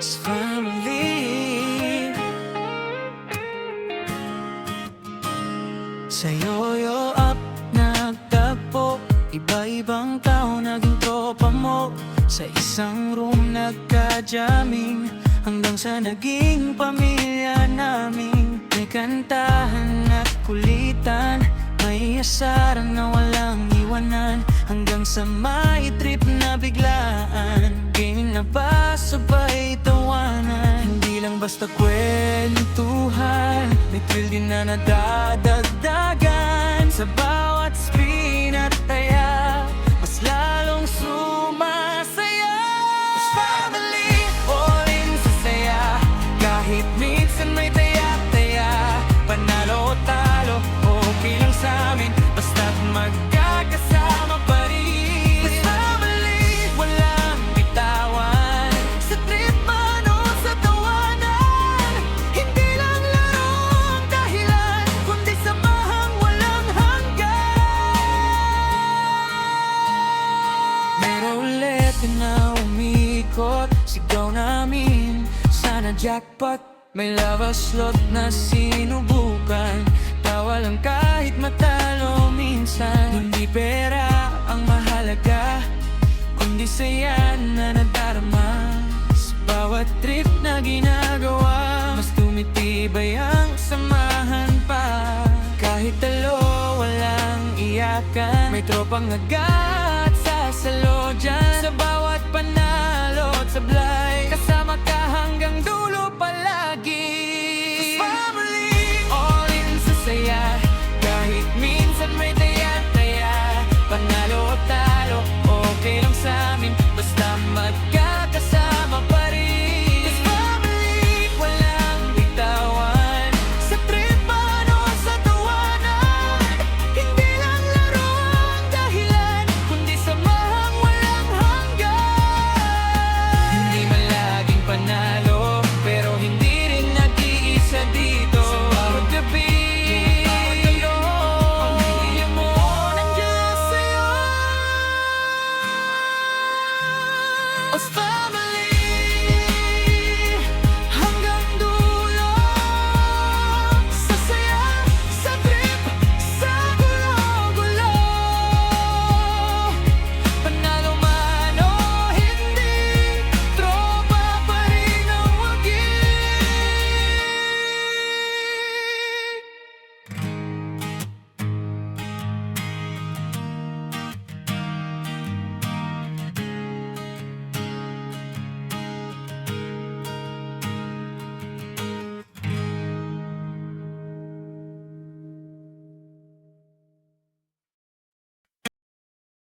family. Sa Yoyo Up nagtagpo, iba-ibang tao naging tropa mo. Sa isang room nagka-jamming, hanggang sa naging pamilya namin. May kantahan at kulitan, may asaran na walang iwanan, hanggang sa may trip na biglaan. Game na ba sabay tawanan, hindi lang basta kwentuhan, may thrill din na nadadagdagan. Sa bawat spin at taya, mas lalong sumasaya. Mas family, all in sa saya, kahit minsan may taya-taya. Panalo o talo, okay lang sa'min, basta't magkakasama pa rin. Mas family, walang bitawan, sa trip man o sa tawanan. Hindi lang laro ang dahilan, kundi samahang walang hanggan. May roulette na umikot, sigaw namin, sana jackpot. May lava slot na sinubukan, tawa lang kahit matalo minsan. Hindi pera ang mahalaga, kundi saya na nadarama. Sa bawat trip na ginagawa, mas tumitibay ang samahan pa. Kahit talo, walang iyakan, may tropang agad sasalo dyan. Sa bawat panalo at sablay,